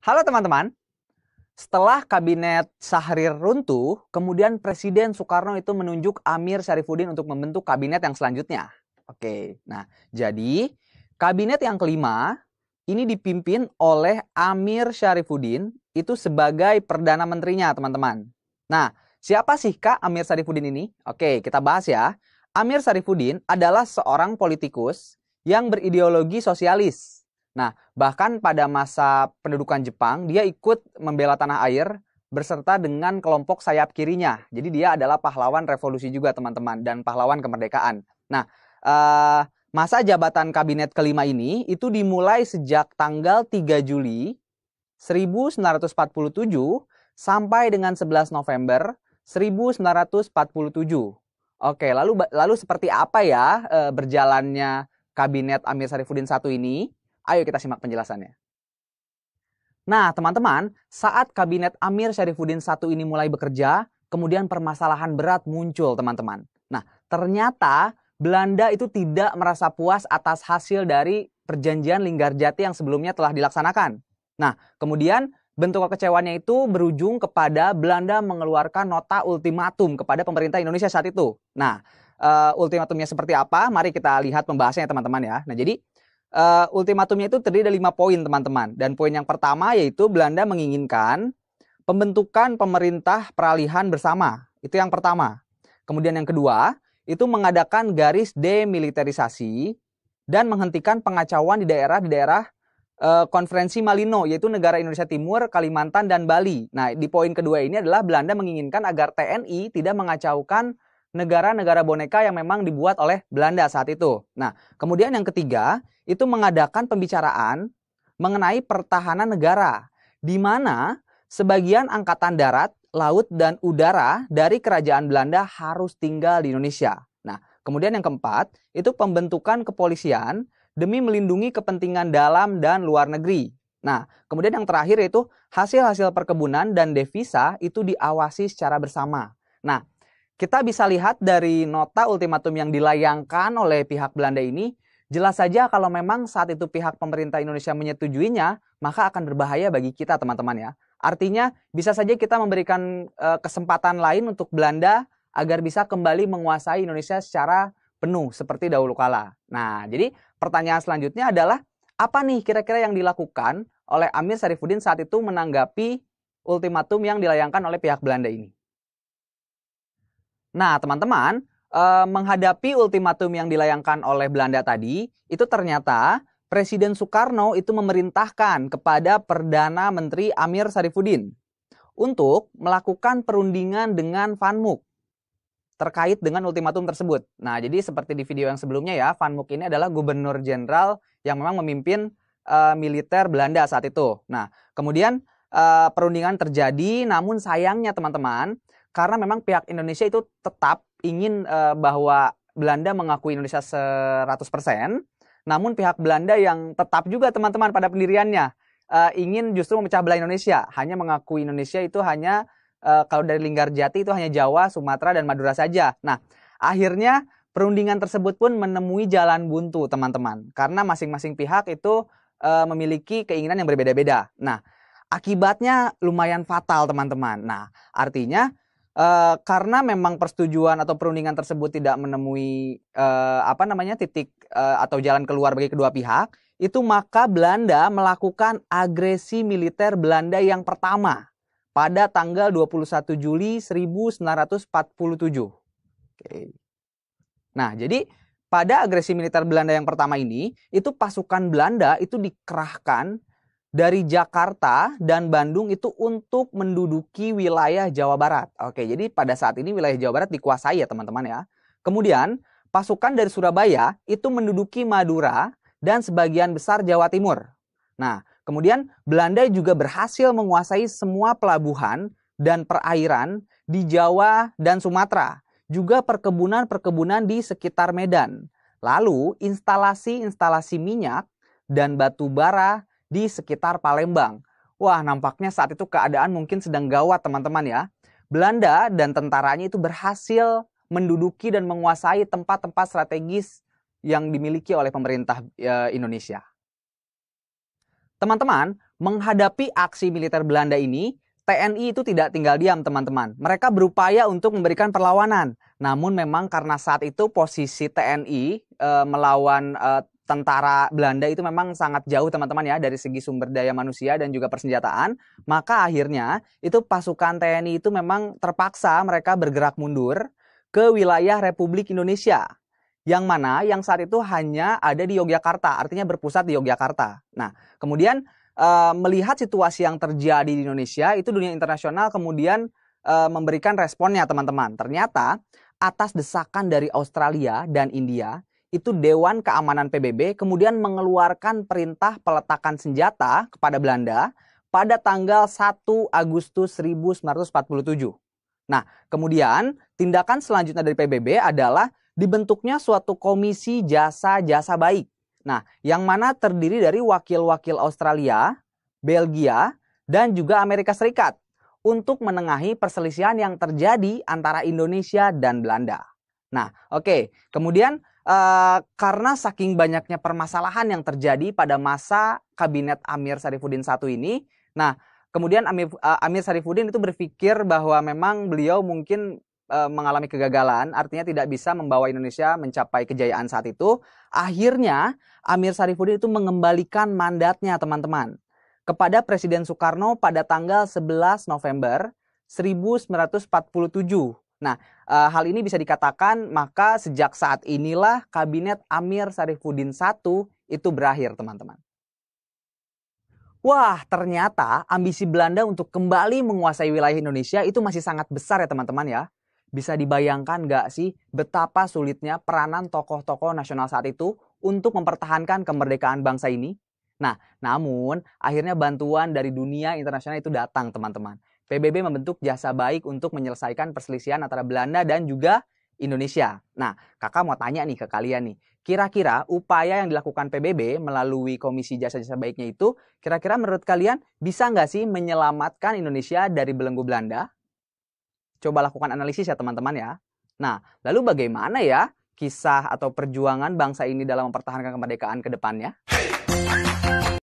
Halo teman-teman, setelah kabinet Syahrir runtuh, kemudian Presiden Soekarno itu menunjuk Amir Syarifuddin untuk membentuk kabinet yang selanjutnya. Oke, nah jadi kabinet yang kelima ini dipimpin oleh Amir Syarifuddin itu sebagai Perdana Menterinya teman-teman. Nah, siapa sih Kak Amir Syarifuddin ini? Oke, kita bahas ya. Amir Syarifuddin adalah seorang politikus yang berideologi sosialis. Nah, bahkan pada masa pendudukan Jepang, dia ikut membela tanah air berserta dengan kelompok sayap kirinya. Jadi dia adalah pahlawan revolusi juga teman-teman dan pahlawan kemerdekaan. Nah, masa jabatan kabinet kelima ini itu dimulai sejak tanggal 3 Juli 1947 sampai dengan 11 November 1947. Oke, lalu seperti apa ya berjalannya kabinet Amir Syarifuddin I ini? Ayo kita simak penjelasannya. Nah, teman-teman, saat kabinet Amir Syarifuddin I ini mulai bekerja, kemudian permasalahan berat muncul, teman-teman. Nah, ternyata Belanda itu tidak merasa puas atas hasil dari perjanjian Linggarjati yang sebelumnya telah dilaksanakan. Nah, kemudian bentuk kekecewaannya itu berujung kepada Belanda mengeluarkan nota ultimatum kepada pemerintah Indonesia saat itu. Nah, ultimatumnya seperti apa? Mari kita lihat pembahasannya, teman-teman ya. Nah, jadi ultimatumnya itu terdiri dari 5 poin teman-teman. Dan poin yang pertama yaitu Belanda menginginkan pembentukan pemerintah peralihan bersama. Itu yang pertama. Kemudian yang kedua, itu mengadakan garis demilitarisasi dan menghentikan pengacauan di daerah Konferensi Malino, yaitu negara Indonesia Timur, Kalimantan, dan Bali. Nah, di poin kedua ini adalah Belanda menginginkan agar TNI tidak mengacaukan negara-negara boneka yang memang dibuat oleh Belanda saat itu. Nah, kemudian yang ketiga, itu mengadakan pembicaraan mengenai pertahanan negara, di mana sebagian angkatan darat, laut, dan udara dari kerajaan Belanda harus tinggal di Indonesia. Nah, kemudian yang keempat, itu pembentukan kepolisian demi melindungi kepentingan dalam dan luar negeri. Nah, kemudian yang terakhir yaitu hasil-hasil perkebunan dan devisa itu diawasi secara bersama. Nah, kita bisa lihat dari nota ultimatum yang dilayangkan oleh pihak Belanda ini, jelas saja kalau memang saat itu pihak pemerintah Indonesia menyetujuinya, maka akan berbahaya bagi kita teman-teman ya. Artinya bisa saja kita memberikan kesempatan lain untuk Belanda agar bisa kembali menguasai Indonesia secara penuh seperti dahulu kala. Nah, jadi pertanyaan selanjutnya adalah apa nih kira-kira yang dilakukan oleh Amir Syarifuddin saat itu menanggapi ultimatum yang dilayangkan oleh pihak Belanda ini? Nah, teman-teman, menghadapi ultimatum yang dilayangkan oleh Belanda tadi, itu ternyata Presiden Soekarno itu memerintahkan kepada Perdana Menteri Amir Syarifuddin untuk melakukan perundingan dengan Van Mook terkait dengan ultimatum tersebut. Nah, jadi seperti di video yang sebelumnya ya, Van Mook ini adalah gubernur jenderal yang memang memimpin militer Belanda saat itu. Nah, kemudian perundingan terjadi, namun sayangnya teman-teman, karena memang pihak Indonesia itu tetap ingin bahwa Belanda mengakui Indonesia 100%, namun pihak Belanda yang tetap juga teman-teman pada pendiriannya ingin justru memecah belah Indonesia, hanya mengakui Indonesia itu hanya kalau dari Linggarjati itu hanya Jawa, Sumatera, dan Madura saja. Nah, akhirnya perundingan tersebut pun menemui jalan buntu teman-teman, karena masing-masing pihak itu memiliki keinginan yang berbeda-beda. Nah, akibatnya lumayan fatal teman-teman. Nah, artinya karena memang persetujuan atau perundingan tersebut tidak menemui titik atau jalan keluar bagi kedua pihak, itu maka Belanda melakukan agresi militer Belanda yang pertama pada tanggal 21 Juli 1947. Oke. Nah, jadi pada agresi militer Belanda yang pertama ini, itu pasukan Belanda itu dikerahkan dari Jakarta dan Bandung itu untuk menduduki wilayah Jawa Barat. Oke, jadi pada saat ini wilayah Jawa Barat dikuasai ya teman-teman ya. Kemudian pasukan dari Surabaya itu menduduki Madura dan sebagian besar Jawa Timur. Nah, kemudian Belanda juga berhasil menguasai semua pelabuhan dan perairan di Jawa dan Sumatera. Juga perkebunan-perkebunan di sekitar Medan. Lalu instalasi-instalasi minyak dan batu bara di sekitar Palembang. Wah, nampaknya saat itu keadaan mungkin sedang gawat teman-teman ya. Belanda dan tentaranya itu berhasil menduduki dan menguasai tempat-tempat strategis yang dimiliki oleh pemerintah Indonesia. Teman-teman, menghadapi aksi militer Belanda ini, TNI itu tidak tinggal diam, teman-teman. Mereka berupaya untuk memberikan perlawanan. Namun memang karena saat itu posisi TNI melawan tentara Belanda itu memang sangat jauh, teman-teman ya, dari segi sumber daya manusia dan juga persenjataan. Maka akhirnya itu pasukan TNI itu memang terpaksa mereka bergerak mundur ke wilayah Republik Indonesia. Yang mana yang saat itu hanya ada di Yogyakarta, artinya berpusat di Yogyakarta. Nah, kemudian melihat situasi yang terjadi di Indonesia, itu dunia internasional kemudian memberikan responnya, teman-teman. Ternyata atas desakan dari Australia dan India, itu Dewan Keamanan PBB kemudian mengeluarkan perintah peletakan senjata kepada Belanda pada tanggal 1 Agustus 1947. Nah, kemudian tindakan selanjutnya dari PBB adalah dibentuknya suatu komisi jasa-jasa baik. Nah, yang mana terdiri dari wakil-wakil Australia, Belgia, dan juga Amerika Serikat untuk menengahi perselisihan yang terjadi antara Indonesia dan Belanda. Nah, oke. Kemudian karena saking banyaknya permasalahan yang terjadi pada masa kabinet Amir Sarifuddin I ini, nah, kemudian Amir Sarifuddin itu berpikir bahwa memang beliau mungkin mengalami kegagalan, artinya tidak bisa membawa Indonesia mencapai kejayaan saat itu. Akhirnya Amir Sarifuddin itu mengembalikan mandatnya, teman-teman, kepada Presiden Soekarno pada tanggal 11 November 1947. Nah, hal ini bisa dikatakan maka sejak saat inilah kabinet Amir Sarifuddin I itu berakhir, teman-teman. Wah, ternyata ambisi Belanda untuk kembali menguasai wilayah Indonesia itu masih sangat besar ya, teman-teman ya. Bisa dibayangkan nggak sih betapa sulitnya peranan tokoh-tokoh nasional saat itu untuk mempertahankan kemerdekaan bangsa ini? Nah, namun akhirnya bantuan dari dunia internasional itu datang, teman-teman. PBB membentuk jasa baik untuk menyelesaikan perselisihan antara Belanda dan juga Indonesia. Nah, kakak mau tanya nih ke kalian nih. Kira-kira upaya yang dilakukan PBB melalui Komisi Jasa-Jasa Baiknya itu, kira-kira menurut kalian bisa nggak sih menyelamatkan Indonesia dari belenggu Belanda? Coba lakukan analisis ya, teman-teman ya. Nah, lalu bagaimana ya kisah atau perjuangan bangsa ini dalam mempertahankan kemerdekaan ke depannya?